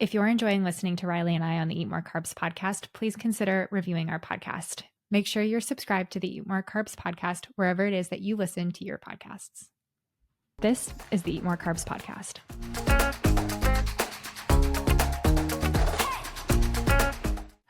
If you're enjoying listening to Reilly and I on the Eat More Carbs podcast, please consider reviewing our podcast. Make sure you're subscribed to the Eat More Carbs podcast wherever it is that you listen to your podcasts. This is the Eat More Carbs podcast.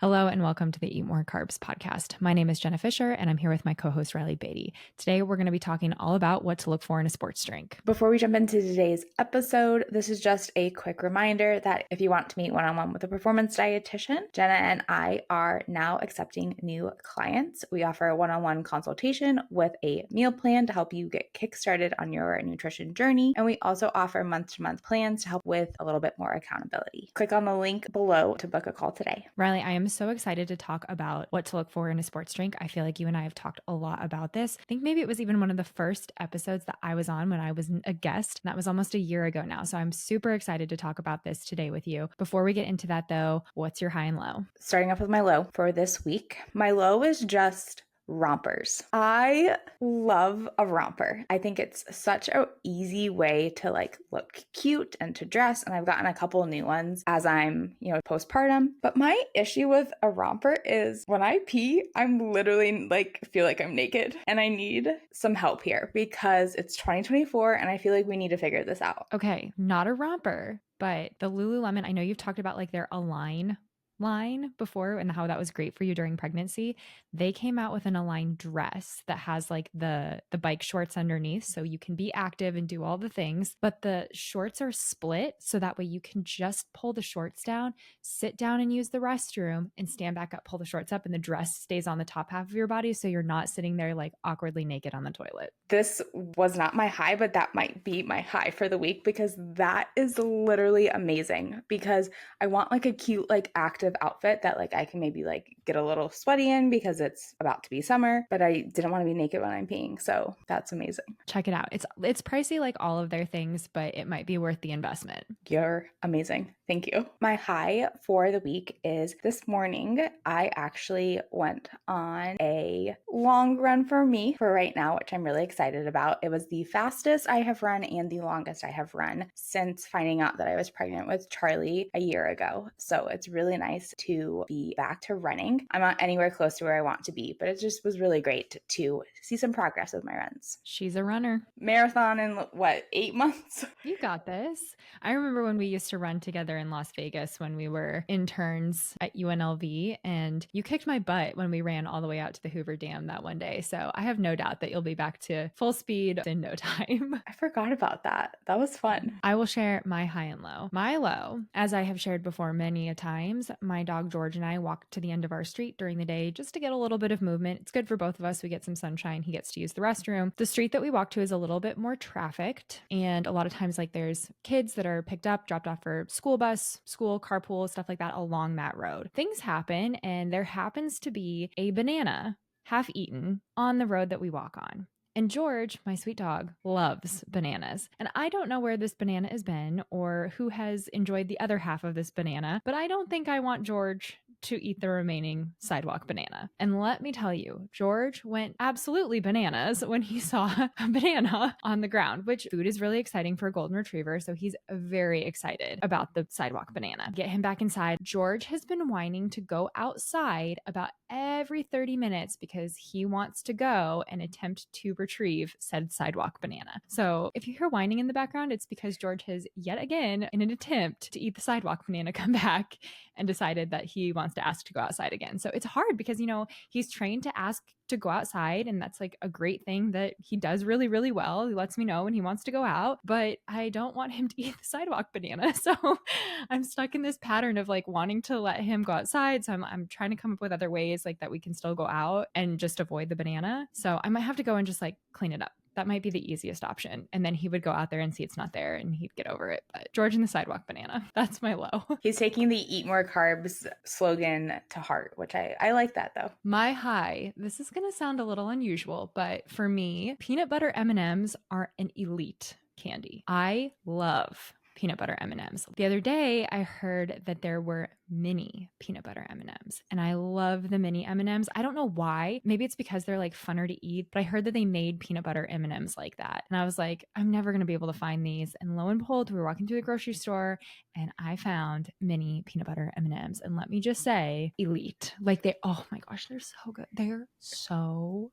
Hello and welcome to the Eat More Carbs podcast. My name is Jenna Fisher and I'm here with my co-host Reilly Beatty. Today we're going to be talking all about what to look for in a sports drink. Before we jump into today's episode, this is just a quick reminder that if you want to meet one-on-one with a performance dietitian, Jenna and I are now accepting new clients. We offer a one-on-one consultation with a meal plan to help you get kick-started on your nutrition journey. And we also offer month-to-month plans to help with a little bit more accountability. Click on the link below to book a call today. Reilly, I am so excited to talk about what to look for in a sports drink. I feel like you and I have talked a lot about this. I think maybe it was even one of the first episodes that I was on when I was a guest. That was almost a year ago now. So I'm super excited to talk about this today with you. Before we get into that though, what's your high and low? Starting off with my low for this week. My low is just rompers. I love a romper. I think it's such an easy way to look cute and to dress. And I've gotten a couple new ones as I'm, postpartum. But my issue with a romper is when I pee, I'm literally feel like I'm naked and I need some help here because it's 2024 and I feel like we need to figure this out. Okay, not a romper, but the Lululemon, I know you've talked about their Align line before and how that was great for you during pregnancy. They came out with an Align dress that has the bike shorts underneath so you can be active and do all the things, but the shorts are split so that way you can just pull the shorts down, sit down and use the restroom and stand back up, pull the shorts up, and the dress stays on the top half of your body so you're not sitting there awkwardly naked on the toilet. This was not my high, but that might be my high for the week because that is literally amazing because I want a cute active outfit that I can maybe get a little sweaty in because it's about to be summer, but I didn't want to be naked when I'm peeing. So that's amazing. Check it out. It's pricey like all of their things, but it might be worth the investment. You're amazing. Thank you. My high for the week is this morning, I actually went on a long run for me for right now, which I'm really excited about. It was the fastest I have run and the longest I have run since finding out that I was pregnant with Charlie a year ago. So it's really nice to be back to running. I'm not anywhere close to where I want to be, but it just was really great to see some progress with my runs. She's a runner. Marathon in 8 months? You got this. I remember when we used to run together in Las Vegas when we were interns at UNLV, and you kicked my butt when we ran all the way out to the Hoover Dam that one day. So I have no doubt that you'll be back to full speed in no time. I forgot about that. That was fun. I will share my high and low. My low, as I have shared before many a times, my dog George and I walk to the end of our street during the day just to get a little bit of movement. It's good for both of us. We get some sunshine. He gets to use the restroom. The street that we walk to is a little bit more trafficked, and a lot of times there's kids that are picked up, dropped off for school bus, school, carpool, stuff like that along that road. Things happen, and there happens to be a banana half eaten on the road that we walk on. And George, my sweet dog, loves bananas. And I don't know where this banana has been or who has enjoyed the other half of this banana, but I don't think I want George to eat the remaining sidewalk banana. And let me tell you, George went absolutely bananas when he saw a banana on the ground, which food is really exciting for a golden retriever. So he's very excited about the sidewalk banana. Get him back inside. George has been whining to go outside about every 30 minutes because he wants to go and attempt to retrieve said sidewalk banana. So if you hear whining in the background, it's because George has yet again, in an attempt to eat the sidewalk banana, come back and decided that he wants to ask to go outside again. So it's hard because, he's trained to ask to go outside, and that's a great thing that he does really, really well. He lets me know when he wants to go out, but I don't want him to eat the sidewalk banana. So I'm stuck in this pattern of wanting to let him go outside. So I'm trying to come up with other ways that we can still go out and just avoid the banana. So I might have to go and just clean it up. That might be the easiest option. And then he would go out there and see it's not there and he'd get over it. But George and the sidewalk banana, that's my low. He's taking the Eat More Carbs slogan to heart, which I like that though. My high, this is going to sound a little unusual, but for me, peanut butter M&Ms are an elite candy. I love peanut butter M&Ms. The other day, I heard that there were mini peanut butter M&Ms, and I love the mini M&Ms. I don't know why. Maybe it's because they're like funner to eat, but I heard that they made peanut butter M&Ms like that. And I was like, I'm never going to be able to find these. And lo and behold, we were walking through the grocery store and I found mini peanut butter M&Ms. And let me just say, elite. Like oh my gosh, they're so good. They're so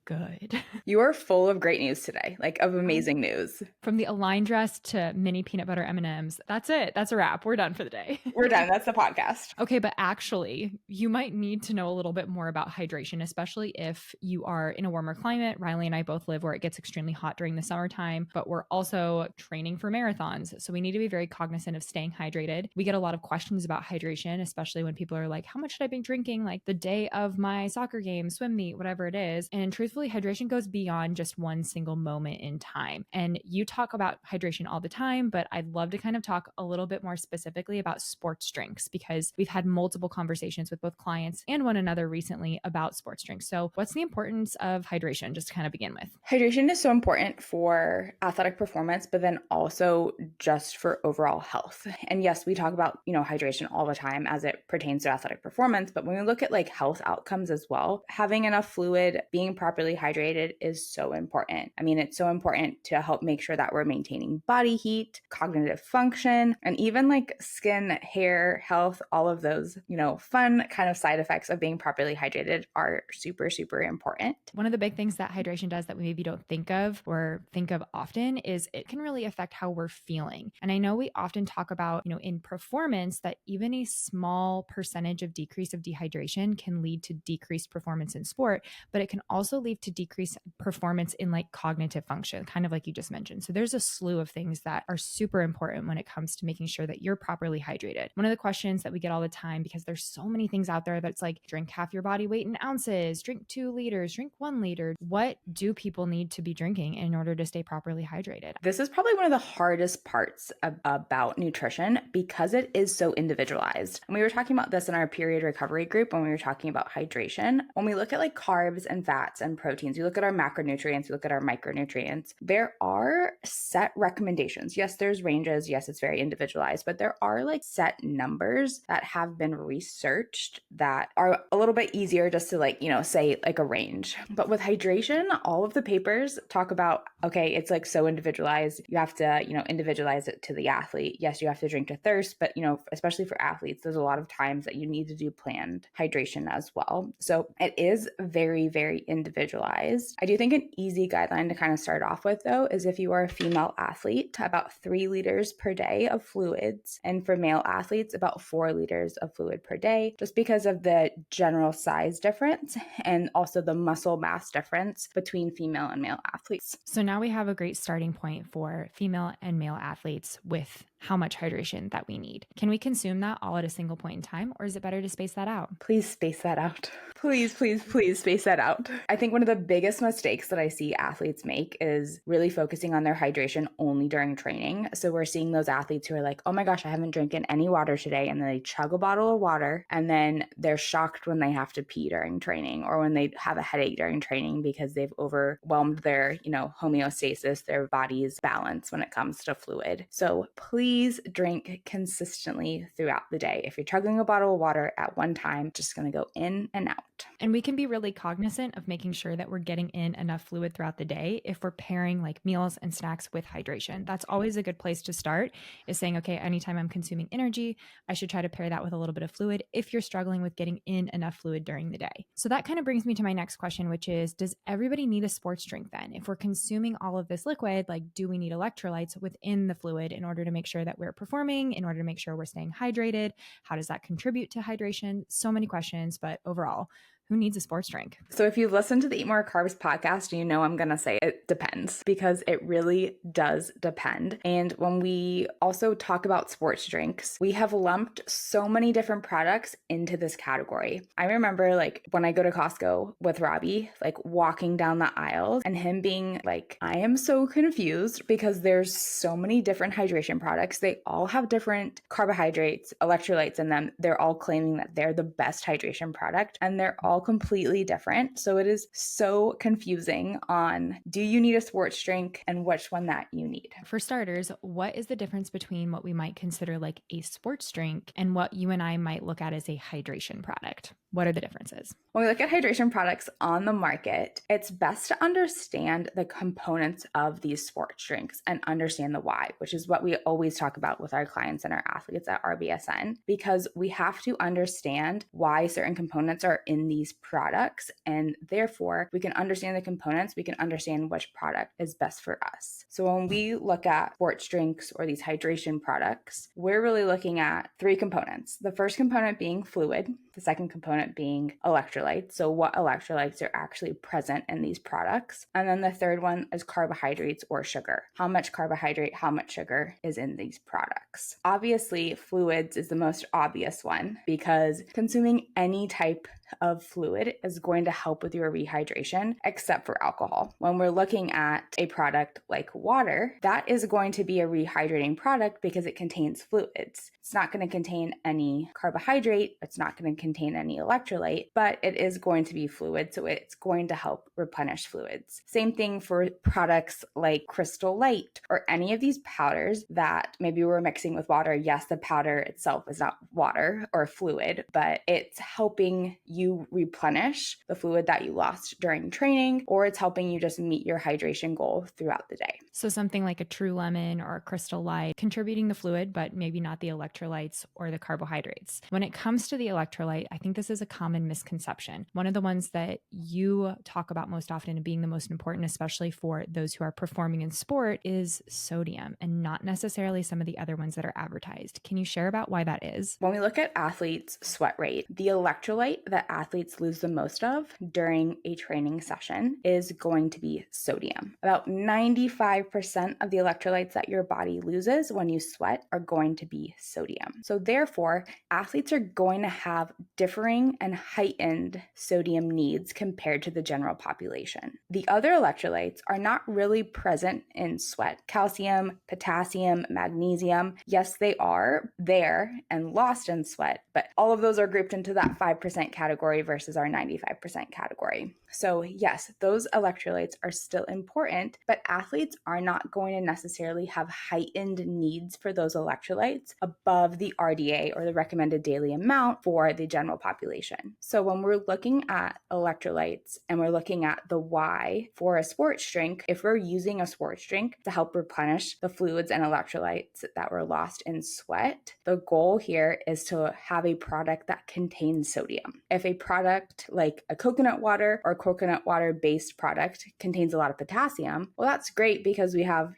good. You are full of great news today, like of amazing news. From the Align dress to mini peanut butter M&Ms. That's it. That's a wrap. We're done for the day. We're done. That's the podcast. Okay, but actually, you might need to know a little bit more about hydration, especially if you are in a warmer climate. Reilly and I both live where it gets extremely hot during the summertime, but we're also training for marathons. So we need to be very cognizant of staying hydrated. We get a lot of questions about hydration, especially when people are like, how much should I be drinking like the day of my soccer game, swim meet, whatever it is? And truthfully, hydration goes beyond just one single moment in time. And you talk about hydration all the time, but I'd love to kind of talk a little bit more specifically about sports drinks because we've had multiple conversations with both clients and one another recently about sports drinks. So what's the importance of hydration, just to kind of begin with? Hydration is so important for athletic performance, but then also just for overall health. And yes, we talk about, hydration all the time as it pertains to athletic performance, but when we look at like health outcomes as well, having enough fluid, being properly hydrated is so important. I mean, it's so important to help make sure that we're maintaining body heat, cognitive function, and even like skin, hair, health, all of those, fun kind of side effects of being properly hydrated are super, super important. One of the big things that hydration does that we maybe don't think of or think of often is it can really affect how we're feeling. And I know we often talk about, in performance that even a small percentage of decrease of dehydration can lead to decreased performance in sport, but it can also lead to decreased performance in like cognitive function, kind of like you just mentioned. So there's a slew of things that are super important when it comes to making sure that you're properly hydrated. One of the questions that we get all the time, because there's so many things out there that's like drink half your body weight in ounces, drink 2 liters, drink 1 liter. What do people need to be drinking in order to stay properly hydrated? This is probably one of the hardest parts about nutrition because it is so individualized. And we were talking about this in our period recovery group when we were talking about hydration. When we look at like carbs and fats and proteins, we look at our macronutrients, we look at our micronutrients, there are set recommendations. Yes, there's ranges. Yes, it's very individualized, but there are like set numbers that have been researched that are a little bit easier just to like, say like a range. But with hydration, all of the papers talk about, okay, it's like so individualized. You have to, individualize it to the athlete. Yes, you have to drink to thirst, but, especially for athletes, there's a lot of times that you need to do planned hydration as well. So it is very, very individualized. I do think an easy guideline to kind of start off with though, is if you are a female athlete, about 3 liters per day of fluids. And for male athletes, about 4 liters of fluid per day, just because of the general size difference and also the muscle mass difference between female and male athletes. So now we have a great starting point for female and male athletes with how much hydration that we need. Can we consume that all at a single point in time, or is it better to space that out? Please space that out. Please, please, please space that out. I think one of the biggest mistakes that I see athletes make is really focusing on their hydration only during training. So we're seeing those athletes who are like, oh my gosh, I haven't drinking any water today. And then they chug a bottle of water and then they're shocked when they have to pee during training or when they have a headache during training because they've overwhelmed their, homeostasis, their body's balance when it comes to fluid. So please drink consistently throughout the day. If you're chugging a bottle of water at one time, just going to go in and out. And we can be really cognizant of making sure that we're getting in enough fluid throughout the day if we're pairing like meals and snacks with hydration. That's always a good place to start, is saying, okay, anytime I'm consuming energy, I should try to pair that with a little bit of fluid if you're struggling with getting in enough fluid during the day. So that kind of brings me to my next question, which is, does everybody need a sports drink then? If we're consuming all of this liquid, like, do we need electrolytes within the fluid in order to make sure that we're performing, in order to make sure we're staying hydrated? How does that contribute to hydration? So many questions, but overall, who needs a sports drink? So if you've listened to the Eat More Carbs podcast, I'm going to say it depends, because it really does depend. And when we also talk about sports drinks, we have lumped so many different products into this category. I remember like when I go to Costco with Robbie, like walking down the aisles and him being like, I am so confused because there's so many different hydration products. They all have different carbohydrates, electrolytes in them. They're all claiming that they're the best hydration product, and they're all all completely different. So it is so confusing on do you need a sports drink and which one that you need. For starters, what is the difference between what we might consider like a sports drink and what you and I might look at as a hydration product? What are the differences? When we look at hydration products on the market, it's best to understand the components of these sports drinks and understand the why, which is what we always talk about with our clients and our athletes at RBSN, because we have to understand why certain components are in these products. And therefore, we can understand the components, we can understand which product is best for us. So when we look at sports drinks or these hydration products, we're really looking at three components. The first component being fluid, the second component being electrolytes. So what electrolytes are actually present in these products. And then the third one is carbohydrates or sugar. How much carbohydrate, how much sugar is in these products. Obviously, fluids is the most obvious one because consuming any type of fluid is going to help with your rehydration, except for alcohol. When we're looking at a product like water, that is going to be a rehydrating product because it contains fluids. It's not going to contain any carbohydrate, it's not going to contain any electrolyte, but it is going to be fluid, so it's going to help replenish fluids. Same thing for products like Crystal Light or any of these powders that maybe we're mixing with water. Yes, the powder itself is not water or fluid, but it's helping you replenish the fluid that you lost during training, or it's helping you just meet your hydration goal throughout the day. So something like a True Lemon or a Crystal Light contributing the fluid, but maybe not the electrolytes or the carbohydrates. When it comes to the electrolyte, I think this is a common misconception. One of the ones that you talk about most often and being the most important, especially for those who are performing in sport, is sodium and not necessarily some of the other ones that are advertised. Can you share about why that is? When we look at athletes' sweat rate, the electrolyte that athletes lose the most of during a training session is going to be sodium. About 95% of the electrolytes that your body loses when you sweat are going to be sodium. So therefore, athletes are going to have differing and heightened sodium needs compared to the general population. The other electrolytes are not really present in sweat. Calcium, potassium, magnesium, yes, they are there and lost in sweat, but all of those are grouped into that 5% category versus our 95% category. So yes, those electrolytes are still important, but athletes are not going to necessarily have heightened needs for those electrolytes above the RDA or the recommended daily amount for the general population. So when we're looking at electrolytes and we're looking at the why for a sports drink, if we're using a sports drink to help replenish the fluids and electrolytes that were lost in sweat, the goal here is to have a product that contains sodium. If a product like a coconut water or coconut water based product contains a lot of potassium, well, that's great because we have,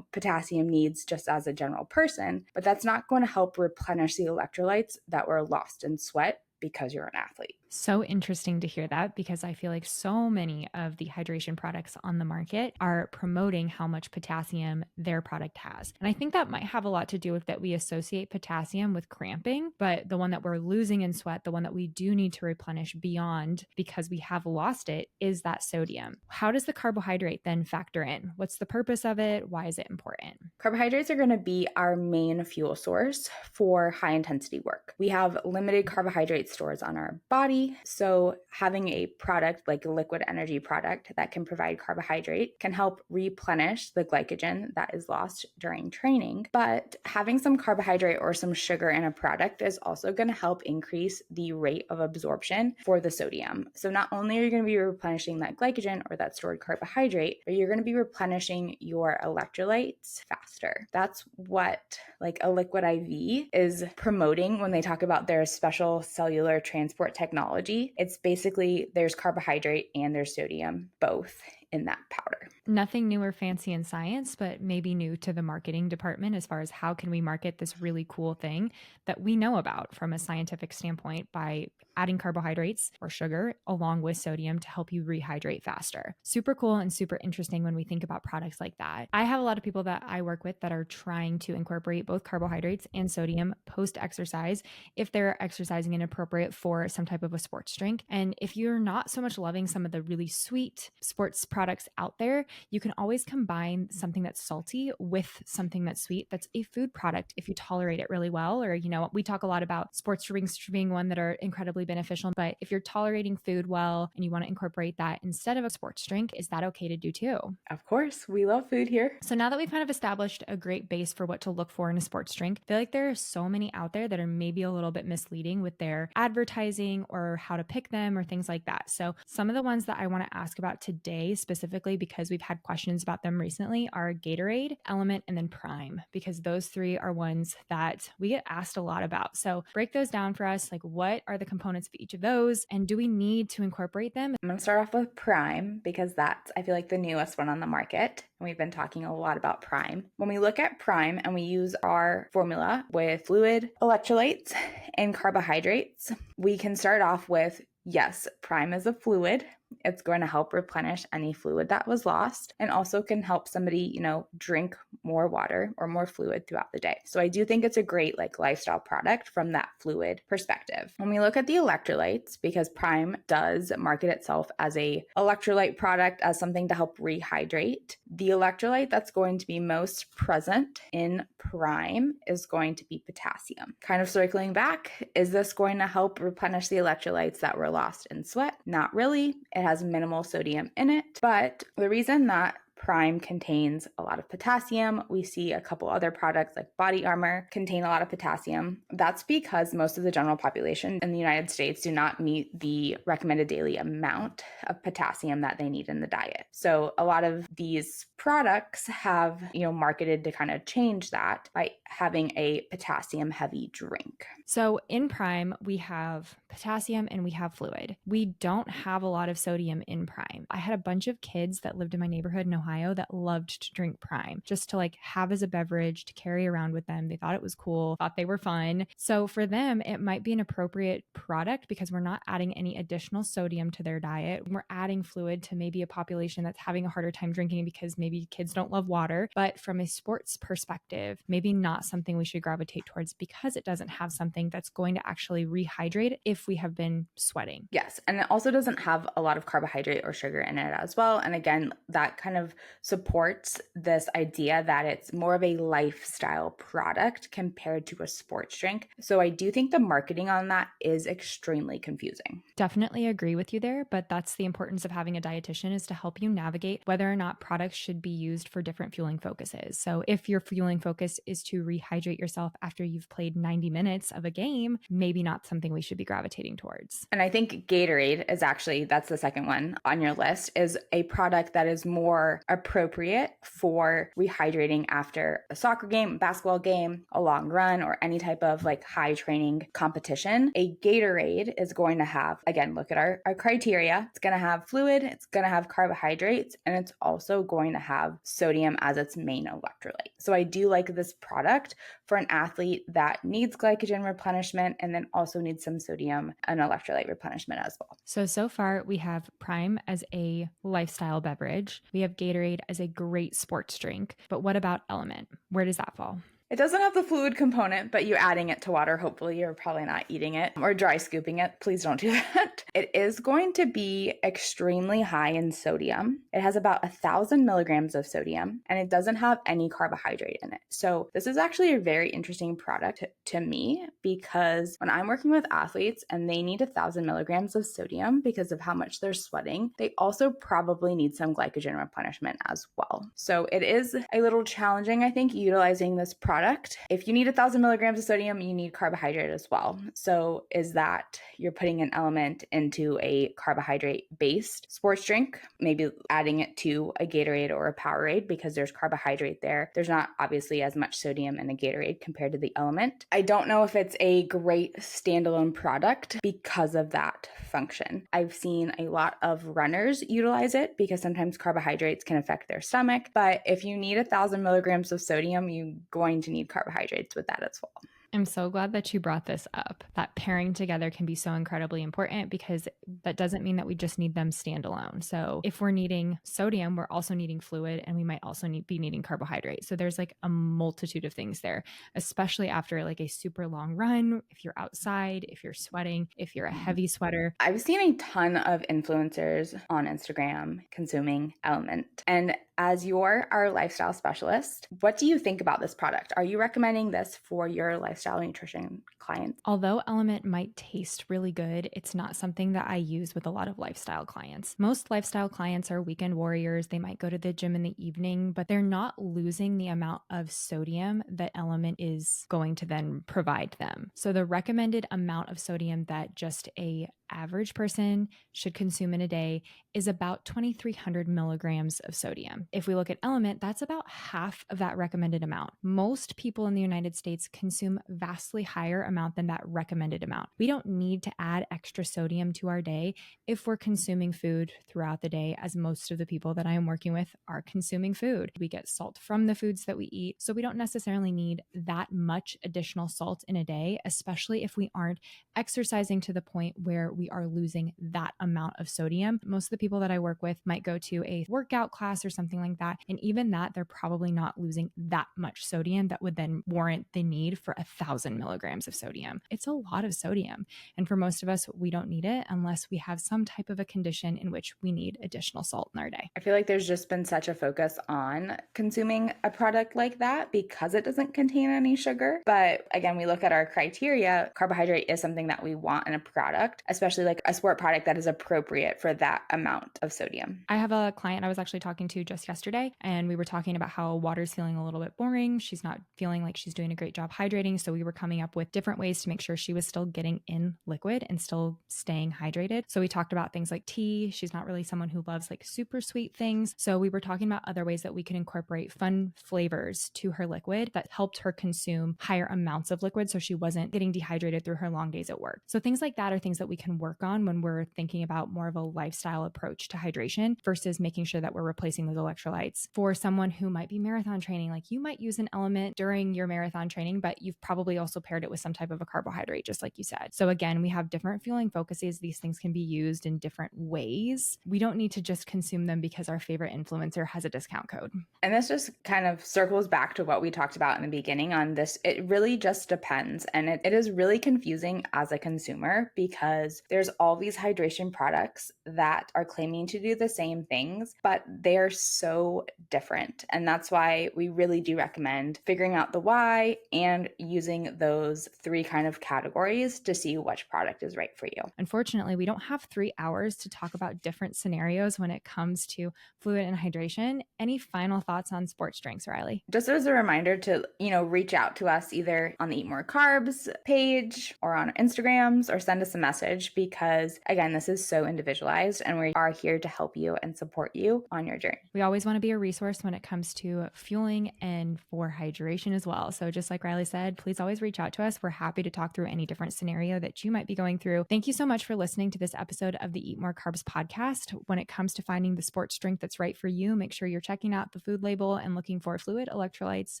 potassium needs just as a general person, but that's not going to help replenish the electrolytes that were lost in sweat because you're an athlete. So interesting to hear that because I feel like so many of the hydration products on the market are promoting how much potassium their product has. And I think that might have a lot to do with that we associate potassium with cramping, but the one that we're losing in sweat, the one that we do need to replenish beyond because we have lost it, is that sodium. How does the carbohydrate then factor in? What's the purpose of it? Why is it important? Carbohydrates are going to be our main fuel source for high intensity work. We have limited carbohydrate stores on our body. So having a product like a liquid energy product that can provide carbohydrate can help replenish the glycogen that is lost during training. But having some carbohydrate or some sugar in a product is also going to help increase the rate of absorption for the sodium. So not only are you going to be replenishing that glycogen or that stored carbohydrate, but you're going to be replenishing your electrolytes faster. That's what like a liquid IV is promoting when they talk about their special cellular transport technology. It's basically there's carbohydrate and there's sodium both in that powder. Nothing new or fancy in science, but maybe new to the marketing department as far as how can we market this really cool thing that we know about from a scientific standpoint by adding carbohydrates or sugar along with sodium to help you rehydrate faster. Super cool and super interesting when we think about products like that. I have a lot of people that I work with that are trying to incorporate both carbohydrates and sodium post-exercise if they're exercising inappropriate for some type of a sports drink. And if you're not so much loving some of the really sweet sports products out there, you can always combine something that's salty with something that's sweet. That's a food product if you tolerate it really well. Or, we talk a lot about sports drinks being one that are incredibly beneficial. But if you're tolerating food well and you want to incorporate that instead of a sports drink, is that okay to do too? Of course, we love food here. So now that we've kind of established a great base for what to look for in a sports drink, I feel like there are so many out there that are maybe a little bit misleading with their advertising or how to pick them or things like that. So some of the ones that I want to ask about today specifically, because we've had questions about them recently, are Gatorade, Element, and then Prime, because those three are ones that we get asked a lot about. So break those down for us. Like, what are the components of each of those? And do we need to incorporate them? I'm going to start off with Prime because that's, I feel like, the newest one on the market. And we've been talking a lot about Prime. When we look at Prime and we use our formula with fluid, electrolytes, and carbohydrates, we can start off with, yes, Prime is a fluid. It's going to help replenish any fluid that was lost and also can help somebody, drink more water or more fluid throughout the day. So I do think it's a great lifestyle product from that fluid perspective. When we look at the electrolytes, because Prime does market itself as a electrolyte product, as something to help rehydrate, the electrolyte that's going to be most present in Prime is going to be potassium. Kind of circling back, is this going to help replenish the electrolytes that were lost in sweat? Not really. It has minimal sodium in it, but the reason that Prime contains a lot of potassium. We see a couple other products like Body Armor contain a lot of potassium. That's because most of the general population in the United States do not meet the recommended daily amount of potassium that they need in the diet. So a lot of these products have, marketed to kind of change that by having a potassium heavy drink. So in Prime, we have potassium and we have fluid. We don't have a lot of sodium in Prime. I had a bunch of kids that lived in my neighborhood in Ohio that loved to drink Prime just to have as a beverage to carry around with them. They thought it was cool, thought they were fun. So for them, it might be an appropriate product because we're not adding any additional sodium to their diet. We're adding fluid to maybe a population that's having a harder time drinking because maybe kids don't love water. But from a sports perspective, maybe not something we should gravitate towards because it doesn't have something that's going to actually rehydrate if we have been sweating. Yes. And it also doesn't have a lot of carbohydrate or sugar in it as well. And again, that kind of supports this idea that it's more of a lifestyle product compared to a sports drink. So I do think the marketing on that is extremely confusing. Definitely agree with you there, but that's the importance of having a dietitian, is to help you navigate whether or not products should be used for different fueling focuses. So if your fueling focus is to rehydrate yourself after you've played 90 minutes of a game, maybe not something we should be gravitating towards. And I think Gatorade is actually, that's the second one on your list, is a product that is more appropriate for rehydrating after a soccer game, basketball game, a long run, or any type of high training competition. A Gatorade is going to have, again, look at our criteria. It's going to have fluid, it's going to have carbohydrates, and it's also going to have sodium as its main electrolyte. So I do like this product for an athlete that needs glycogen replenishment and then also needs some sodium and electrolyte replenishment as well. So far we have Prime as a lifestyle beverage. We have Gatorade as a great sports drink. But what about Element? Where does that fall? It doesn't have the fluid component, but you adding it to water, hopefully you're probably not eating it or dry scooping it. Please don't do that. It is going to be extremely high in sodium. It has about 1,000 milligrams of sodium and it doesn't have any carbohydrate in it. So this is actually a very interesting product to me because when I'm working with athletes and they need 1,000 milligrams of sodium because of how much they're sweating, they also probably need some glycogen replenishment as well. So it is a little challenging, I think, utilizing this product. If you need 1,000 milligrams of sodium, you need carbohydrate as well. So is that you're putting an element into a carbohydrate-based sports drink, maybe adding it to a Gatorade or a Powerade because there's carbohydrate there. There's not obviously as much sodium in a Gatorade compared to the element. I don't know if it's a great standalone product because of that function. I've seen a lot of runners utilize it because sometimes carbohydrates can affect their stomach. But if you need 1,000 milligrams of sodium, you're going to need carbohydrates with that as well. I'm so glad that you brought this up. That pairing together can be so incredibly important because that doesn't mean that we just need them standalone. So if we're needing sodium, we're also needing fluid, and we might also be needing carbohydrate. So there's like a multitude of things there, especially after like a super long run. If you're outside, if you're sweating, if you're a heavy sweater. I've seen a ton of influencers on Instagram consuming Element. And as you're our lifestyle specialist, what do you think about this product? Are you recommending this for your lifestyle nutrition clients? Although Element might taste really good, it's not something that I use with a lot of lifestyle clients. Most lifestyle clients are weekend warriors. They might go to the gym in the evening, but they're not losing the amount of sodium that Element is going to then provide them. So the recommended amount of sodium that just a average person should consume in a day is about 2,300 milligrams of sodium. If we look at Element, that's about half of that recommended amount. Most people in the United States consume vastly higher amount than that recommended amount. We don't need to add extra sodium to our day if we're consuming food throughout the day, as most of the people that I am working with are consuming food. We get salt from the foods that we eat, so we don't necessarily need that much additional salt in a day, especially if we aren't exercising to the point where we are losing that amount of sodium. Most of the people that I work with might go to a workout class or something like that, and even that, they're probably not losing that much sodium that would then warrant the need for 1,000 milligrams of sodium. It's a lot of sodium, and for most of us, we don't need it unless we have some type of a condition in which we need additional salt in our day. I feel like there's just been such a focus on consuming a product like that because it doesn't contain any sugar. But again, we look at our criteria. Carbohydrate is something that we want in a product, especially like a sport product that is appropriate for that amount of sodium. I have a client I was actually talking to just yesterday, and we were talking about how water's feeling a little bit boring. She's not feeling like she's doing a great job hydrating. So we were coming up with different ways to make sure she was still getting in liquid and still staying hydrated. So we talked about things like tea. She's not really someone who loves like super sweet things. So we were talking about other ways that we could incorporate fun flavors to her liquid that helped her consume higher amounts of liquid so she wasn't getting dehydrated through her long days at work. So things like that are things that we can work on when we're thinking about more of a lifestyle approach to hydration versus making sure that we're replacing those electrolytes. For someone who might be marathon training, like you might use an Element during your marathon training, but you've probably also paired it with some type of a carbohydrate, just like you said. So again, we have different fueling focuses. These things can be used in different ways. We don't need to just consume them because our favorite influencer has a discount code. And this just kind of circles back to what we talked about in the beginning on this. It really just depends. And it is really confusing as a consumer because there's all these hydration products that are claiming to do the same things, but they're so different. And that's why we really do recommend figuring out the why and using those three kind of categories to see which product is right for you. Unfortunately, we don't have 3 hours to talk about different scenarios when it comes to fluid and hydration. Any final thoughts on sports drinks, Reilly? Just as a reminder to, reach out to us either on the Eat More Carbs page or on Instagrams or send us a message because, again, this is so individualized and we are here to help you and support you on your journey. We always want to be a resource when it comes to fueling and for hydration as well. So just like Reilly said, please always reach out to us. We're happy to talk through any different scenario that you might be going through. Thank you so much for listening to this episode of the Eat More Carbs podcast. When it comes to finding the sports drink that's right for you, make sure you're checking out the food label and looking for fluid, electrolytes,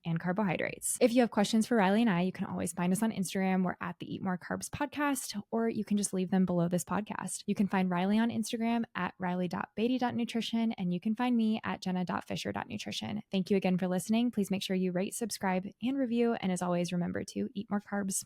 and carbohydrates. If you have questions for Reilly and I, you can always find us on Instagram. We're at the Eat More Carbs podcast, or you can just leave them below this podcast. You can find Reilly on Instagram at reilly.beatty.nutrition, and you can find me at jenna.fisher.nutrition. Thank you again for listening. Please make sure you rate, subscribe, and review. And as always, remember to eat more carbs.